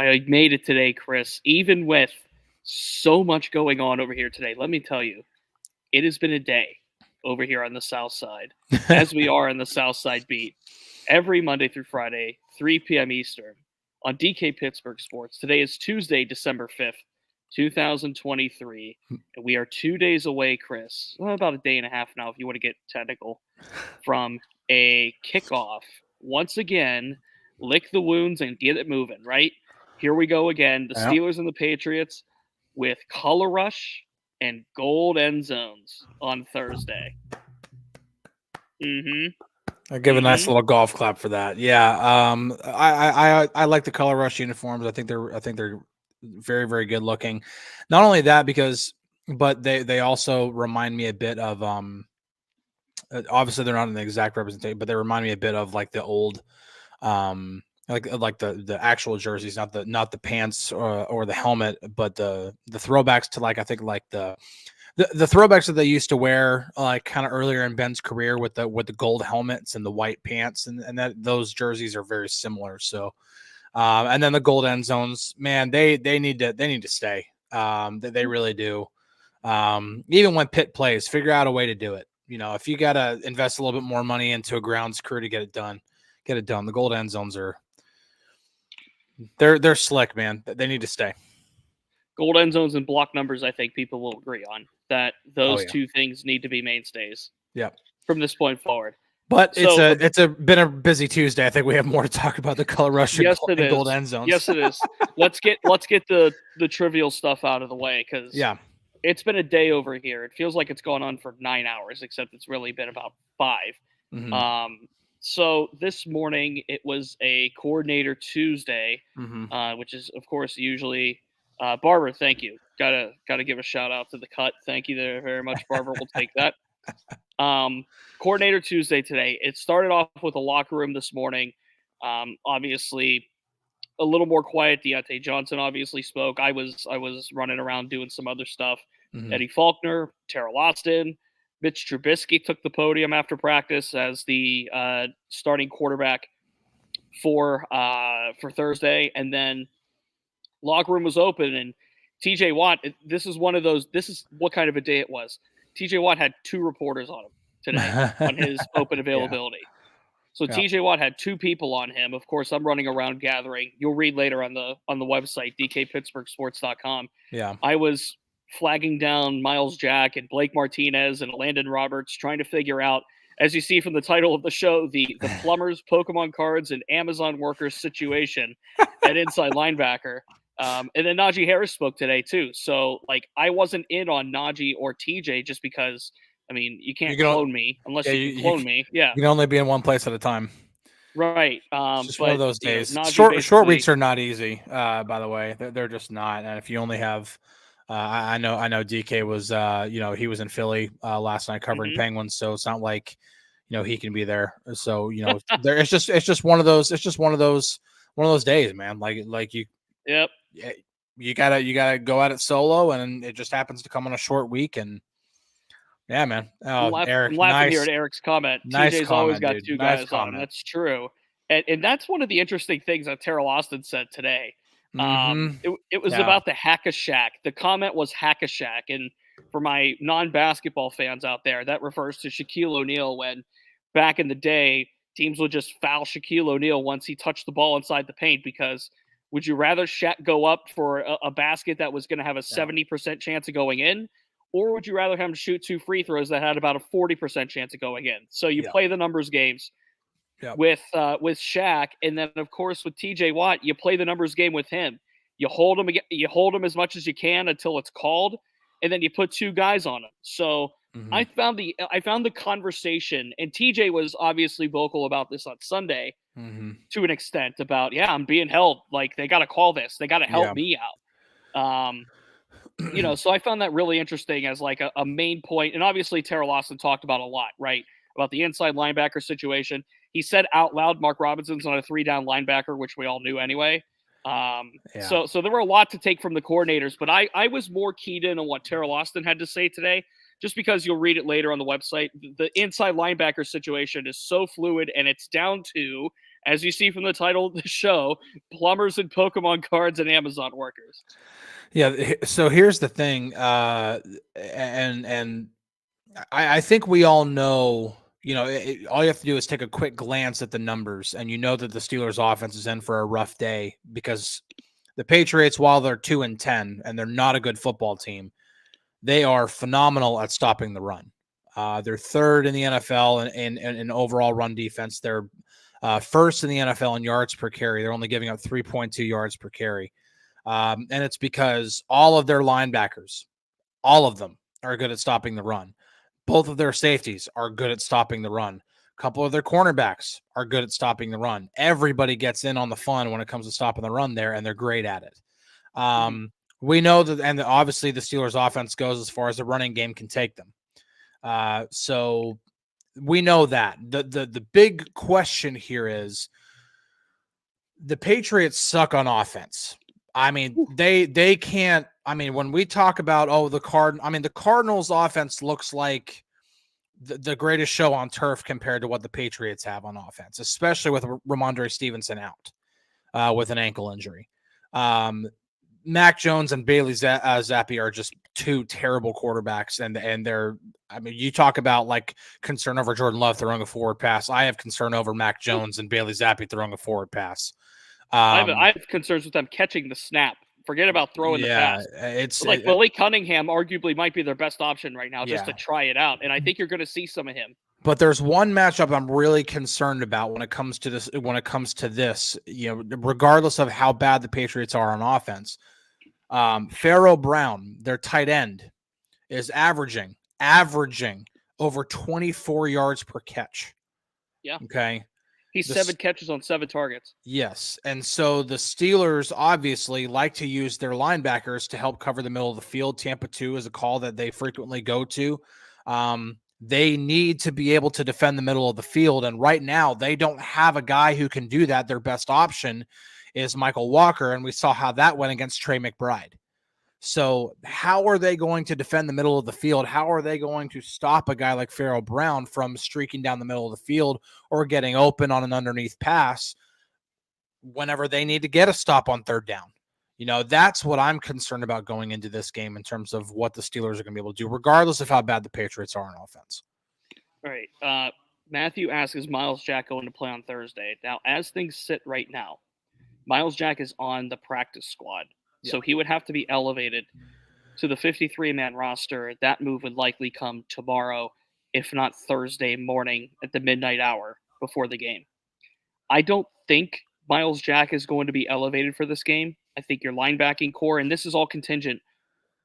I made it today, Chris. Even with so much going on over here today, let me tell you, it has been a day over here on the South Side, as we are on the South Side beat, every Monday through Friday, 3 p.m. Eastern, on DK Pittsburgh Sports. Today is Tuesday, December 5th, 2023, and we are 2 days away, Chris, well, about a day and a half now if you want to get technical, from a kickoff. Once again, lick the wounds and get it moving, right? Here we go again. The Steelers and the Patriots with Color Rush and gold end zones on Thursday. I give a nice little golf clap for that. Yeah, I like the Color Rush uniforms. I think they're very, very good looking. Not only that, but they also remind me a bit of obviously they're not an exact representation, but they remind me a bit of like the old like the actual jerseys, not the pants or the helmet, but the throwbacks to like I think like the throwbacks that they used to wear like kind of earlier in Ben's career with the gold helmets and the white pants, and that those jerseys are very similar. So and then the gold end zones, man, they need to stay. They really do. Even when Pitt plays, figure out a way to do it. You know, if you got to invest a little bit more money into a grounds crew to get it done. The gold end zones they're slick, man. They need to stay. Gold end zones and block numbers, I think people will agree on that those two things need to be mainstays. Yeah. From this point forward. But it's been a busy Tuesday. I think we have more to talk about the Color Rush and gold end zones. Yes, it is. Let's get the trivial stuff out of the way because it's been a day over here. It feels like it's gone on for 9 hours, except it's really been about 5. So this morning it was a coordinator Tuesday, which is of course usually Barber. Thank you. Gotta give a shout out to the cut. Thank you very much, Barber. We'll take that. Coordinator Tuesday today. It started off with a locker room this morning. Obviously a little more quiet. Deontay Johnson obviously spoke. I was running around doing some other stuff. Eddie Faulkner, Terrell Austin, Mitch Trubisky took the podium after practice as the starting quarterback for Thursday, and then locker room was open, and TJ Watt. This is what kind of a day it was. TJ Watt had 2 reporters on him today on his open availability. So TJ Watt had 2 people on him. Of course, I'm running around gathering. You'll read later on the website, dkpittsburghsports.com. Yeah. I was flagging down Miles Jack and Blake Martinez and Landon Roberts, trying to figure out, as you see from the title of the show, the Plumbers, Pokemon cards, and Amazon workers situation at inside linebacker. And then Najee Harris spoke today too. So like I wasn't in on Najee or TJ just because, I mean, you can't clone me unless you can clone me. Yeah. You can only be in one place at a time. Right. It's just one of those days. Short weeks are not easy, by the way. They're just not. And if you only have I know DK was he was in Philly last night covering Penguins, so it's not like he can be there. So it's just one of those days, man. Like you. Yep. You gotta go at it solo, and it just happens to come on a short week. And yeah, man. Oh, I'm laughing here at Eric's comment. Nice TJ's comment, always got dude. 2 Nice guys comment. on him. That's true, and that's one of the interesting things that Terrell Austin said today. It was about the Hack-a-Shack. The comment was Hack-a-Shack, and for my non-basketball fans out there, that refers to Shaquille O'Neal when back in the day teams would just foul Shaquille O'Neal once he touched the ball inside the paint because. Would you rather Shaq go up for a basket that was going to have a 70% chance of going in, or would you rather have him shoot 2 free throws that had about a 40% chance of going in? So you play the numbers games with Shaq, and then of course with TJ Watt, you play the numbers game with him. You hold him as much as you can until it's called, and then you put 2 guys on him. So I found the conversation, and TJ was obviously vocal about this on Sunday. To an extent about, I'm being held. Like they got to call this. They got to help me out. So I found that really interesting as like a main point. And obviously Terrell Austin talked about a lot, right? About the inside linebacker situation. He said out loud, Mark Robinson's not a 3-down linebacker, which we all knew anyway. So there were a lot to take from the coordinators, but I was more keyed in on what Terrell Austin had to say today. Just because you'll read it later on the website, the inside linebacker situation is so fluid, and it's down to as you see from the title of the show, plumbers and Pokemon cards and Amazon workers. Yeah. So here's the thing. I think we all know, all you have to do is take a quick glance at the numbers, and you know that the Steelers offense is in for a rough day, because the Patriots, while they're 2-10 and they're not a good football team, they are phenomenal at stopping the run. They're third in the NFL in overall run defense. They're first in the NFL in yards per carry. They're only giving up 3.2 yards per carry. And it's because all of their linebackers, all of them, are good at stopping the run. Both of their safeties are good at stopping the run. A couple of their cornerbacks are good at stopping the run. Everybody gets in on the fun when it comes to stopping the run there, and they're great at it. We know that, and obviously the Steelers' offense goes as far as the running game can take them. So we know that. The big question here is, the Patriots suck on offense. I mean, they can't. I mean, when we talk about the Cardinals' offense looks like the greatest show on turf compared to what the Patriots have on offense, especially with Ramondre Stevenson out with an ankle injury. Mac Jones and Bailey Zappi are just two terrible quarterbacks, and they're. I mean, you talk about like concern over Jordan Love throwing a forward pass. I have concern over Mac Jones and Bailey Zappi throwing a forward pass. I have concerns with them catching the snap. Forget about throwing the pass. It's like Billy Cunningham arguably might be their best option right now, just to try it out. And I think you're going to see some of him. But there's one matchup I'm really concerned about when it comes to this. Regardless of how bad the Patriots are on offense, Pharaoh Brown, their tight end, is averaging over 24 yards per catch. Yeah. Okay. He's 7 catches on 7 targets. Yes. And so the Steelers obviously like to use their linebackers to help cover the middle of the field. Tampa 2 is a call that they frequently go to. They need to be able to defend the middle of the field. And right now they don't have a guy who can do that. Their best option is Michael Walker. And we saw how that went against Trey McBride. So how are they going to defend the middle of the field? How are they going to stop a guy like Pharaoh Brown from streaking down the middle of the field or getting open on an underneath pass whenever they need to get a stop on third down? That's what I'm concerned about going into this game in terms of what the Steelers are going to be able to do, regardless of how bad the Patriots are on offense. All right. Matthew asks, is Miles Jack going to play on Thursday? Now, as things sit right now, Miles Jack is on the practice squad. So he would have to be elevated to the 53-man roster. That move would likely come tomorrow, if not Thursday morning at the midnight hour before the game. I don't think Miles Jack is going to be elevated for this game. I think your linebacking core, and this is all contingent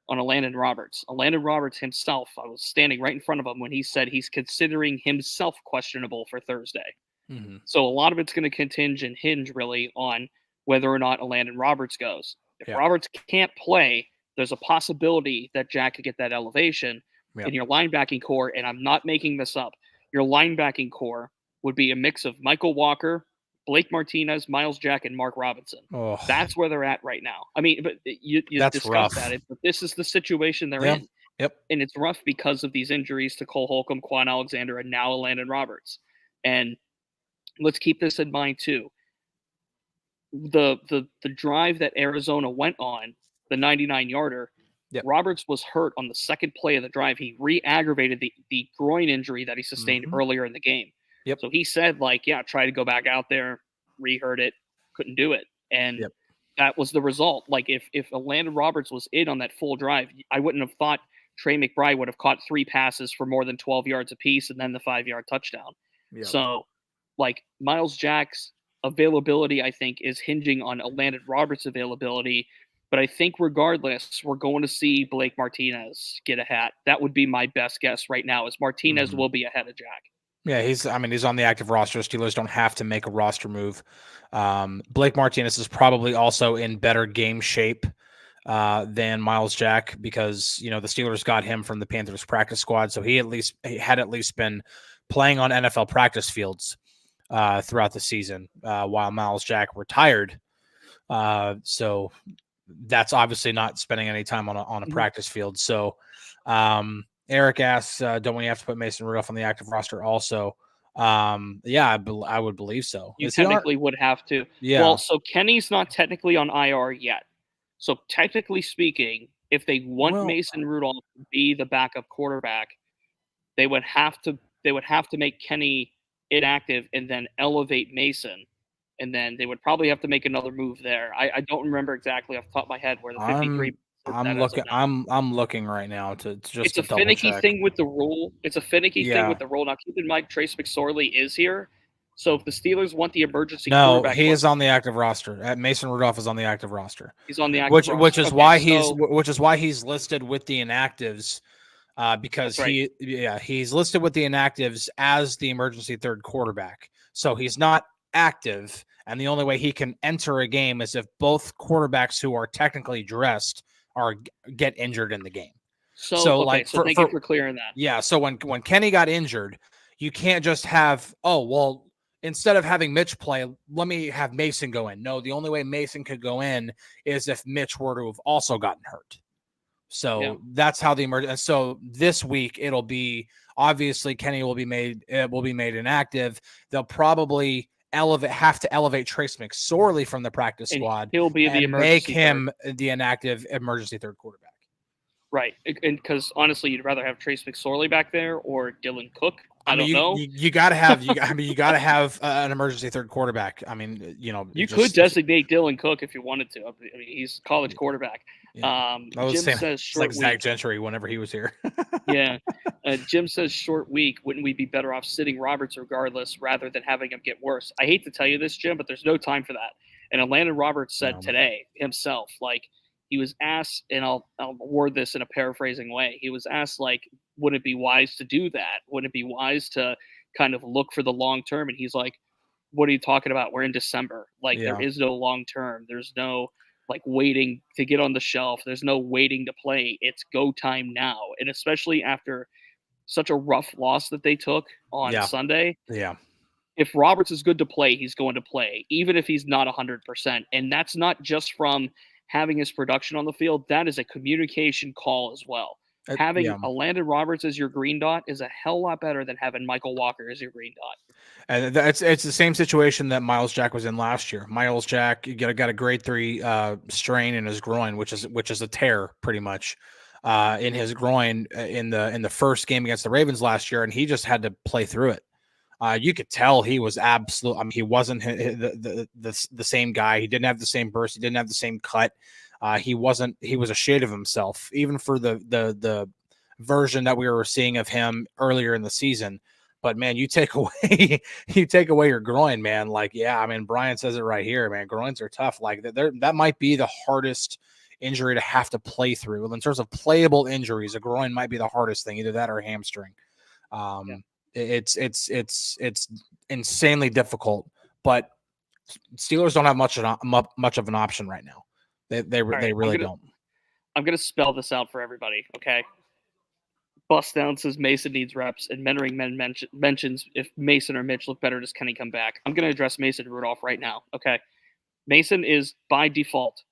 on Landon Roberts. Landon Roberts himself, I was standing right in front of him when he said he's considering himself questionable for Thursday. Mm-hmm. So a lot of it's going to hinge really on whether or not Landon Roberts goes. If Roberts can't play, there's a possibility that Jack could get that elevation in your linebacking core. And I'm not making this up. Your linebacking core would be a mix of Michael Walker, Blake Martinez, Miles Jack, and Mark Robinson. Oh. That's where they're at right now. I mean, but you discussed that. But this is the situation they're in. Yep. And it's rough because of these injuries to Cole Holcomb, Quan Alexander, and now Landon Roberts. And let's keep this in mind too. The drive that Arizona went on, the 99-yarder, Roberts was hurt on the second play of the drive. He re-aggravated the groin injury that he sustained earlier in the game. Yep. So he said, try to go back out there, re-hurt it, couldn't do it. And that was the result. If Landon Roberts was in on that full drive, I wouldn't have thought Trey McBride would have caught 3 passes for more than 12 yards apiece and then the 5-yard touchdown. Yep. So, Miles Jack's availability, I think, is hinging on Landon Roberts' availability. But I think regardless, we're going to see Blake Martinez get a hat. That would be my best guess right now, is Martinez will be ahead of Jack. Yeah, he's on the active roster. Steelers don't have to make a roster move. Blake Martinez is probably also in better game shape than Miles Jack because, the Steelers got him from the Panthers practice squad. So he had at least been playing on NFL practice fields throughout the season while Miles Jack retired. So that's obviously not spending any time on a practice field. So Eric asks, don't we have to put Mason Rudolph on the active roster also? Yeah, I would believe so. You technically would have to. Yeah. Well, so Kenny's not technically on IR yet. So technically speaking, if they want Mason Rudolph to be the backup quarterback, they would have to make Kenny inactive and then elevate Mason. And then they would probably have to make another move there. I don't remember exactly off the top of my head where the 53. I'm looking right now to It's a finicky thing with the rule. It's a finicky thing with the rule. Now keep in mind Trace McSorley is here. So if the Steelers want the emergency quarterback, he is on the active roster. Mason Rudolph is on the active roster. He's on the active roster. Which is why he's listed with the inactives. Because he's listed with the inactives as the emergency third quarterback. So he's not active, and the only way he can enter a game is if both quarterbacks who are technically dressed get injured in the game. So thank you for clearing that. Yeah, so when Kenny got injured, you can't just have, instead of having Mitch play, let me have Mason go in. No, the only way Mason could go in is if Mitch were to have also gotten hurt. So that's how the emergency. So this week it'll be obviously Kenny will be made inactive. They'll probably have to elevate Trace McSorley from the practice squad. He'll be the emergency make him the inactive emergency third quarterback. Right, and because honestly, you'd rather have Trace McSorley back there or Dylan Cook. I don't know. You got to have. You got to have an emergency third quarterback. I mean, you could designate Dylan Cook if you wanted to. I mean, he's a college quarterback. Yeah. Jim says short week. Zach Gentry whenever he was here. Yeah, Jim says short week. Wouldn't we be better off sitting Roberts regardless rather than having him get worse? I hate to tell you this, Jim, but there's no time for that. And Landon Roberts said today himself, he was asked, and I'll word this in a paraphrasing way. He was asked, would it be wise to do that? Would it be wise to kind of look for the long term? And he's like, what are you talking about? We're in December. There is no long term. There's no waiting to get on the shelf. There's no waiting to play. It's go time now. And especially after such a rough loss that they took on Sunday. Yeah. If Roberts is good to play, he's going to play, even if he's not 100%. And that's not just from having his production on the field. That is a communication call as well. Having a Landon Roberts as your green dot is a hell lot better than having Michael Walker as your green dot. And it's the same situation that Miles Jack was in last year. Miles Jack got a grade 3 strain in his groin, which is a tear pretty much in his groin in the first game against the Ravens last year, and he just had to play through it. You could tell he was absolute. I mean, he wasn't the same guy. He didn't have the same burst. He didn't have the same cut. He was a shade of himself, even for the version that we were seeing of him earlier in the season. But man, you take away your groin, man. I mean, Brian says it right here, man. Groins are tough. That might be the hardest injury to have to play through. In terms of playable injuries, a groin might be the hardest thing, either that or a hamstring. It's insanely difficult, but Steelers don't have much of an option right now. They really don't. I'm gonna spell this out for everybody. Okay. Bust down says Mason needs reps, and Mentoring Men mentions if Mason or Mitch look better, does Kenny come back? I'm gonna address Mason Rudolph right now. Okay. Mason is by default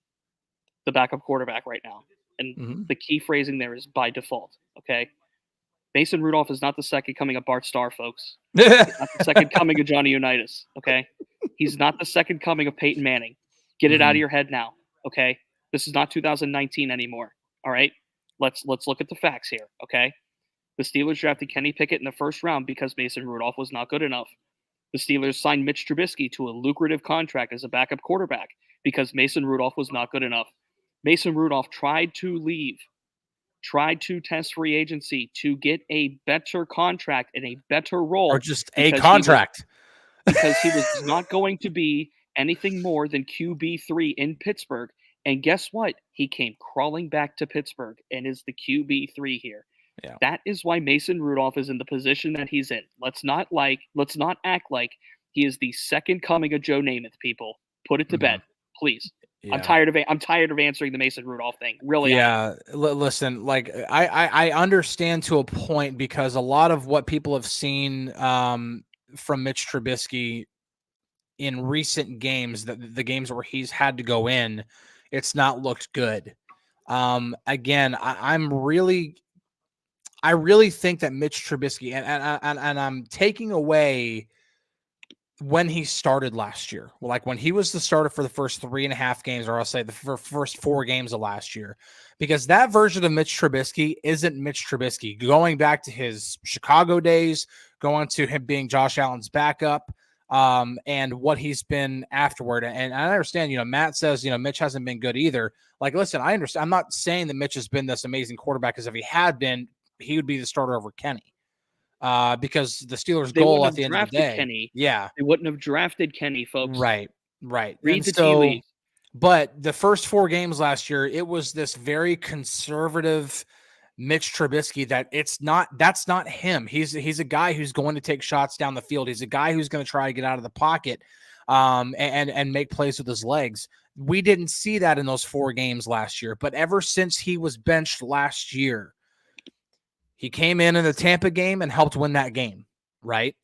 the backup quarterback right now, and the key phrasing there is by default. Okay. Mason Rudolph is not the second coming of Bart Starr, folks. He's not the second coming of Johnny Unitas, okay? He's not the second coming of Peyton Manning. Get it out of your head now, okay? This is not 2019 anymore, all right? Let's look at the facts here, okay? The Steelers drafted Kenny Pickett in the first round because Mason Rudolph was not good enough. The Steelers signed Mitch Trubisky to a lucrative contract as a backup quarterback because Mason Rudolph was not good enough. Mason Rudolph tried to test free agency to get a better contract and a better role. Or just a contract. Because he was not going to be anything more than QB3 in Pittsburgh. And guess what? He came crawling back to Pittsburgh and is the QB3 here. Yeah. That is why Mason Rudolph is in the position that he's in. Let's not act like he is the second coming of Joe Namath, people. Put it to bed, please. Yeah. I'm tired of answering the Mason Rudolph thing. Really. Yeah. Listen, I understand to a point, because a lot of what people have seen from Mitch Trubisky in recent games, the games where he's had to go in, it's not looked good. Again, I really think that Mitch Trubisky, and I'm taking away when he started last year, like when he was the starter for the first 3.5 games, or I'll say the first 4 games of last year, because that version of Mitch Trubisky isn't Mitch Trubisky. Going back to his Chicago days, going to him being Josh Allen's backup, and what he's been afterward. And I understand, Matt says, Mitch hasn't been good either. Like, listen, I understand. I'm not saying that Mitch has been this amazing quarterback, because if he had been, he would be the starter over Kenny. Because the Steelers' goal at the end of the day, Kenny. yeah, they wouldn't have drafted Kenny, folks. Right. Read the tea leaves. But the first 4 games last year, it was this very conservative Mitch Trubisky that's not him. He's a guy who's going to take shots down the field. He's a guy who's going to try to get out of the pocket, and make plays with his legs. We didn't see that in those 4 games last year, but ever since he was benched last year, he came in the Tampa game and helped win that game, right?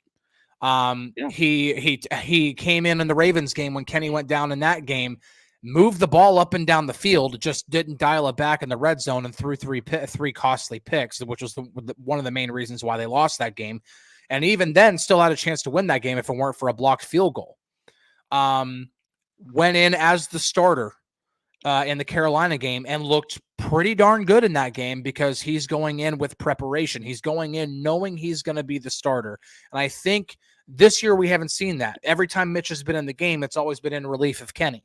He came in the Ravens game when Kenny went down in that game, moved the ball up and down the field, just didn't dial it back in the red zone, and threw 3 costly picks, which was one of the main reasons why they lost that game. And even then, still had a chance to win that game if it weren't for a blocked field goal. Went in as the starter in the Carolina game and looked pretty darn good in that game, because he's going in with preparation. He's going in knowing he's going to be the starter. And I think this year we haven't seen that. Every time Mitch has been in the game, it's always been in relief of Kenny.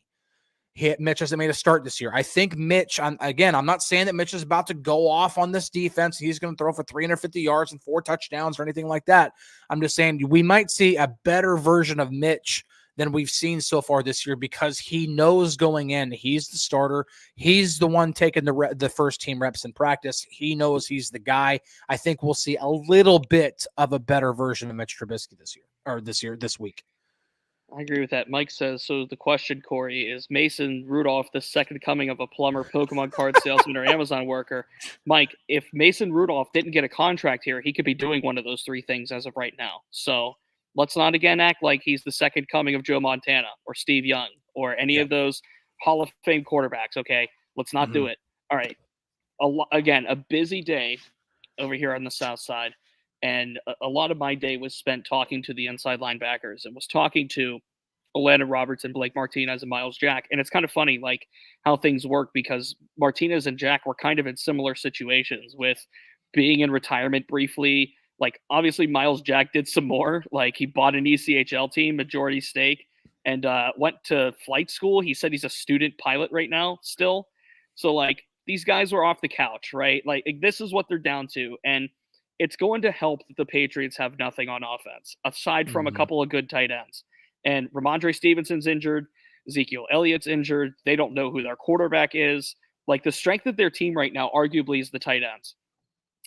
Mitch hasn't made a start this year. I think Mitch, I'm not saying that Mitch is about to go off on this defense. He's going to throw for 350 yards and 4 touchdowns or anything like that. I'm just saying we might see a better version of Mitch than we've seen so far this year, because he knows going in, he's the starter. He's the one taking the first team reps in practice. He knows he's the guy. I think we'll see a little bit of a better version of Mitch Trubisky this week. I agree with that. Mike says, so the question, Corey, is Mason Rudolph the second coming of a plumber, Pokemon card salesman, or Amazon worker? Mike, if Mason Rudolph didn't get a contract here, he could be doing one of those 3 things as of right now. So let's not again act like he's the second coming of Joe Montana or Steve Young or any of those Hall of Fame quarterbacks, okay? Let's not do it. All right. Again, a busy day over here on the South Side. And a lot of my day was spent talking to the inside linebackers and was talking to Atlanta Robertson, Blake Martinez, and Miles Jack. And it's kind of funny, like, how things work, because Martinez and Jack were kind of in similar situations with being in retirement briefly. Like, obviously, Miles Jack did some more. Like, he bought an ECHL team, majority stake, and went to flight school. He said he's a student pilot right now still. So, like, these guys were off the couch, right? Like, this is what they're down to. And it's going to help that the Patriots have nothing on offense, aside from a couple of good tight ends. And Ramondre Stevenson's injured. Ezekiel Elliott's injured. They don't know who their quarterback is. Like, the strength of their team right now, arguably, is the tight ends.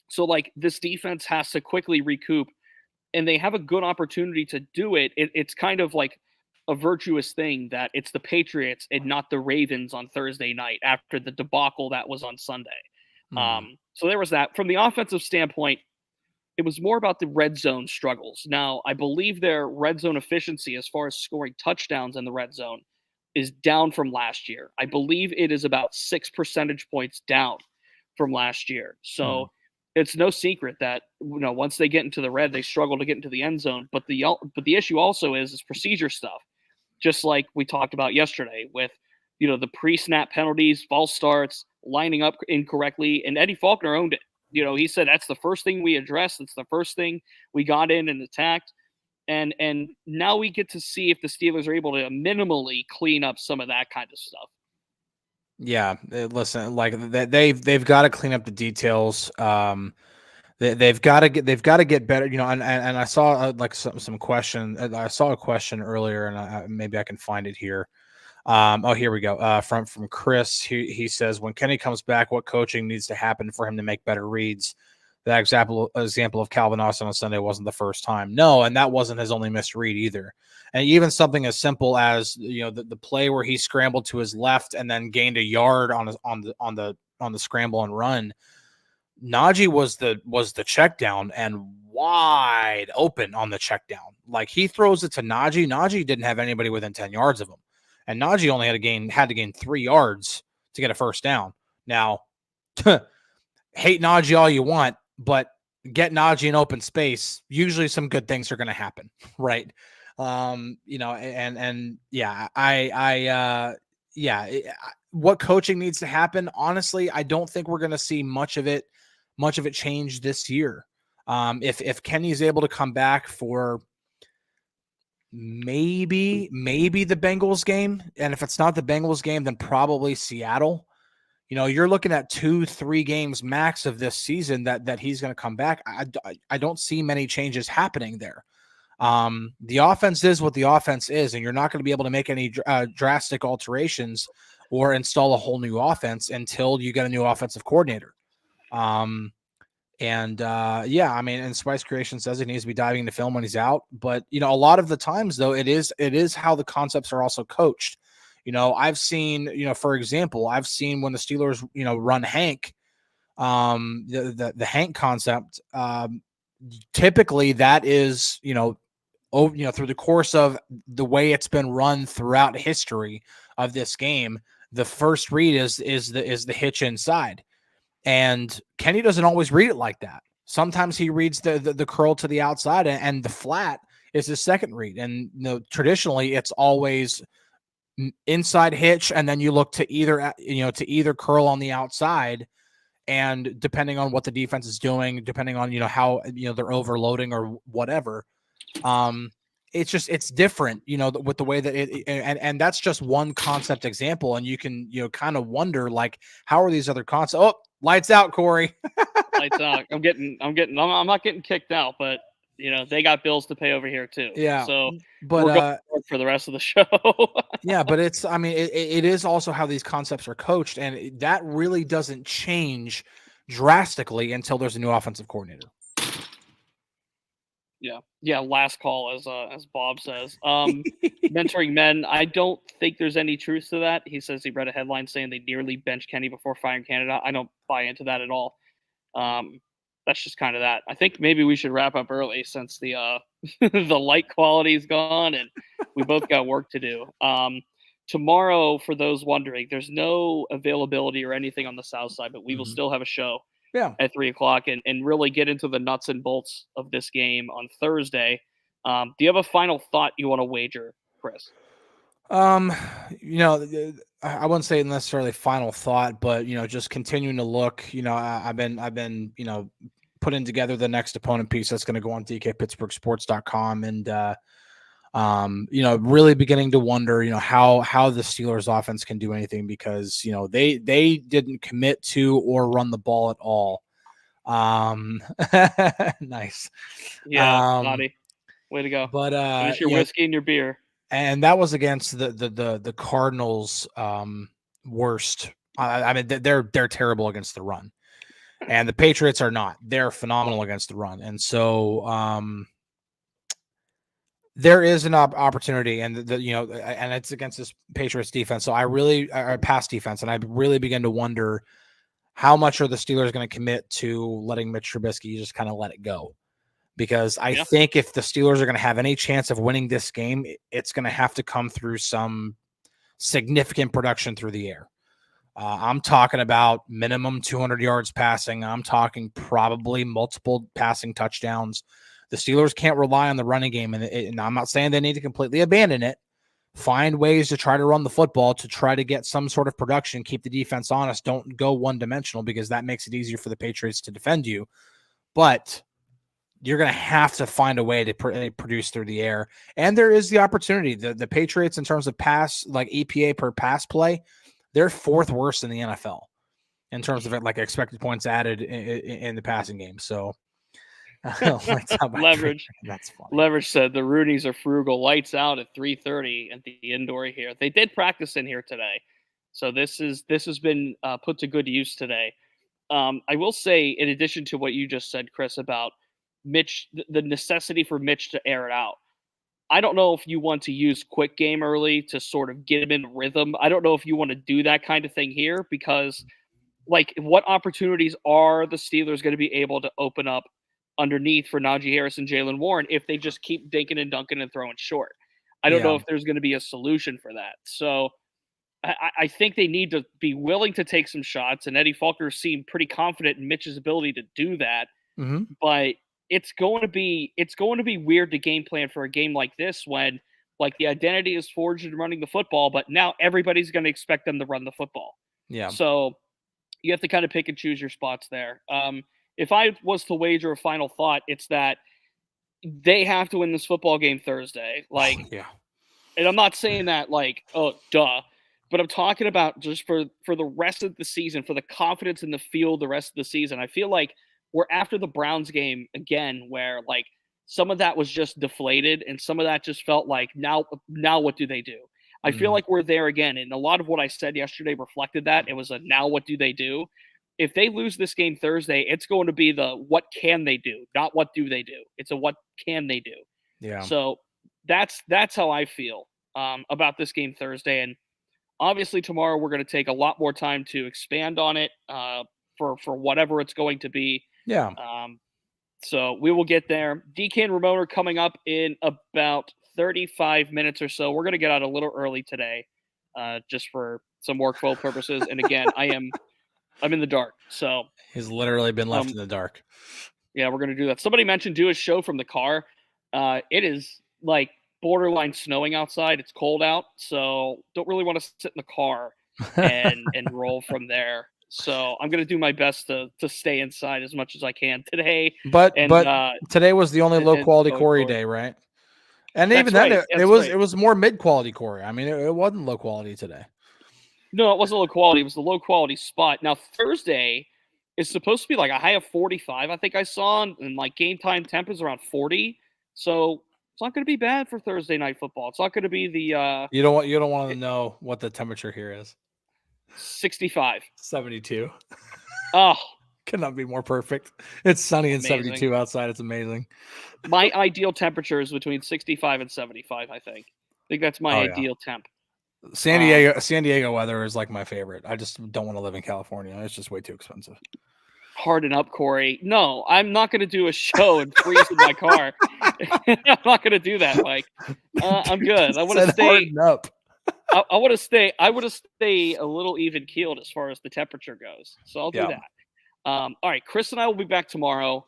So, like, this defense has to quickly recoup, and they have a good opportunity to do it. It's kind of like a virtuous thing that it's the Patriots and not the Ravens on Thursday night after the debacle that was on Sunday. So there was that. From the offensive standpoint, it was more about the red zone struggles. Now, I believe their red zone efficiency as far as scoring touchdowns in the red zone is down from last year. I believe it is about 6 percentage points down from last year. So it's no secret that, once they get into the red, they struggle to get into the end zone. But the issue also is procedure stuff, just like we talked about yesterday with, the pre-snap penalties, false starts, lining up incorrectly, and Eddie Faulkner owned it. He said that's the first thing we addressed. It's the first thing we got in and attacked. And now we get to see if the Steelers are able to minimally clean up some of that kind of stuff. Yeah, listen, like they've got to clean up the details. They've got to get better. And I saw like some question. I saw a question earlier, and maybe I can find it here. Here we go. From Chris, he says, when Kenny comes back, what coaching needs to happen for him to make better reads? That example of Calvin Austin on Sunday wasn't the first time. No, and that wasn't his only missed read either. And even something as simple as the play where he scrambled to his left and then gained a yard on the scramble and run. Najee was the check down and wide open on the check down. Like, he throws it to Najee. Najee didn't have anybody within 10 yards of him. And Najee only had to gain 3 yards to get a first down. Now, hate Najee all you want, but get Najee in open space, usually some good things are going to happen, right? What coaching needs to happen? Honestly, I don't think we're going to see much of it change this year. If Kenny's able to come back for maybe the Bengals game, and if it's not the Bengals game, then probably Seattle. You're looking at 2-3 games max of this season that he's going to come back. I don't see many changes happening there. The offense is what the offense is, and you're not going to be able to make any drastic alterations or install a whole new offense until you get a new offensive coordinator. And Spice Creation says he needs to be diving into film when he's out. But, a lot of the times, though, it is how the concepts are also coached. I've seen, for example, when the Steelers, run Hank, the Hank concept, typically that is, through the course of the way it's been run throughout history of this game, the first read is the hitch inside. And Kenny doesn't always read it like that. Sometimes he reads the curl to the outside, and the flat is his second read. And traditionally it's always inside hitch, and then you look to either curl on the outside, and depending on what the defense is doing, depending on how they're overloading or whatever, it's different with the way that and that's just one concept example, and you can kind of wonder, like, how are these other concepts? Oh, lights out, Corey. Lights out. I'm not getting kicked out, but they got bills to pay over here too. Yeah. So but we're going for the rest of the show. Yeah, but it is also how these concepts are coached, and that really doesn't change drastically until there's a new offensive coordinator. Yeah. Last call, as Bob says. Mentoring men. I don't think there's any truth to that. He says he read a headline saying they nearly benched Kenny before firing Canada. I don't buy into that at all. That's just kind of that. I think maybe we should wrap up early since the the light quality is gone and we both got work to do. Tomorrow, for those wondering, there's no availability or anything on the South Side, but we will still have a show at 3:00 and really get into the nuts and bolts of this game on Thursday. Do you have a final thought you want to wager, Chris? I wouldn't say necessarily final thought, but just continuing to look. I've been putting together the next opponent piece that's going to go on DKPittsburghSports.com, and really beginning to wonder, how the Steelers offense can do anything, because they didn't commit to or run the ball at all. Nice. Yeah, naughty. Way to go. But finish your whiskey and your beer. And that was against the Cardinals' worst. I mean, they're terrible against the run, and the Patriots are not. They're phenomenal against the run, and so there is an opportunity, and and it's against this Patriots defense. So pass defense, and I really begin to wonder how much are the Steelers going to commit to letting Mitch Trubisky just kind of let it go. Because I think if the Steelers are going to have any chance of winning this game, it's going to have to come through some significant production through the air. I'm talking about minimum 200 yards passing. I'm talking probably multiple passing touchdowns. The Steelers can't rely on the running game, and I'm not saying they need to completely abandon it. Find ways to try to run the football to try to get some sort of production, keep the defense honest. Don't go one-dimensional, because that makes it easier for the Patriots to defend you. But you're going to have to find a way to produce through the air. And there is the opportunity. The Patriots, in terms of pass, like EPA per pass play, they're fourth worst in the NFL in terms of expected points added in the passing game. So Leverage. That's funny. Leverage said the Roonies are frugal. Lights out at 3:30 at the indoor here. They did practice in here today. So this has been put to good use today. I will say, in addition to what you just said, Chris, about Mitch, the necessity for Mitch to air it out. I don't know if you want to use quick game early to sort of get him in rhythm. I don't know if you want to do that kind of thing here, because what opportunities are the Steelers going to be able to open up underneath for Najee Harris and Jaylen Warren if they just keep dinking and dunking and throwing short? I don't know if there's going to be a solution for that. So I think they need to be willing to take some shots, and Eddie Faulkner seemed pretty confident in Mitch's ability to do that. but it's going to be weird to game plan for a game like this when like the identity is forged in running the football, but now everybody's going to expect them to run the football. Yeah. So you have to kind of pick and choose your spots there. If I was to wager a final thought, it's that they have to win this football game Thursday. Like, yeah. And I'm not saying that like, oh, duh, but I'm talking about just for the rest of the season, for the confidence in the field, the rest of the season. I feel like we're after the Browns game again, where like some of that was just deflated and some of that just felt like now what do they do? I feel like we're there again. And a lot of what I said yesterday reflected that. It was a now what do they do? If they lose this game Thursday, it's going to be the what can they do, not what do they do. It's a what can they do. Yeah. So that's how I feel about this game Thursday. And obviously tomorrow we're going to take a lot more time to expand on it for whatever it's going to be. Yeah. So we will get there. DK and Ramon are coming up in about 35 minutes or so. We're going to get out a little early today just for some workflow purposes. And again, I'm in the dark. So he's literally been left in the dark. Yeah, we're going to do that. Somebody mentioned do a show from the car. It is like borderline snowing outside. It's cold out. So don't really want to sit in the car and roll from there. So I'm going to do my best to stay inside as much as I can today. But today was the only low quality Corey day, right? And even then, it was more mid quality Corey. I mean, it wasn't low quality today. No, it wasn't low quality. It was the low quality spot. Now Thursday is supposed to be like a high of 45. I think I saw, and like game time temp is around 40. So it's not going to be bad for Thursday night football. It's not going to be the. You don't want to know what the temperature here is. 65. 72. Oh, could not be more perfect. It's sunny and 72 outside. It's amazing. My ideal temperature is between 65 and 75. I think that's my ideal temp. San Diego weather is like my favorite. I just don't want to live in California. It's just way too expensive. Harden up, Corey. No, I'm not going to do a show and freeze in my car. I'm not going to do that, Mike. I'm good. I want to stay harden up. I want to stay. I want to stay a little even keeled as far as the temperature goes. So I'll do that. All right, Chris and I will be back tomorrow.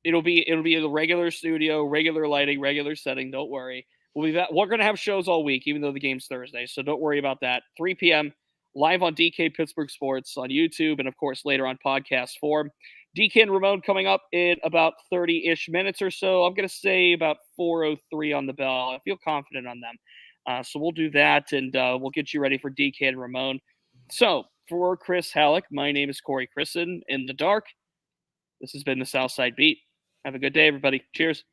It'll be in the regular studio, regular lighting, regular setting. Don't worry. We'll be back. We're going to have shows all week, even though the game's Thursday. So don't worry about that. 3 p.m. live on DK Pittsburgh Sports on YouTube, and of course later on podcast form. DK and Ramon coming up in about 30-ish minutes or so. I'm going to say about 4:03 on the bell. I feel confident on them. So we'll do that, and we'll get you ready for DK and Ramon. So for Chris Halicke, my name is Corey Crisan in the dark. This has been the Southside Beat. Have a good day, everybody. Cheers.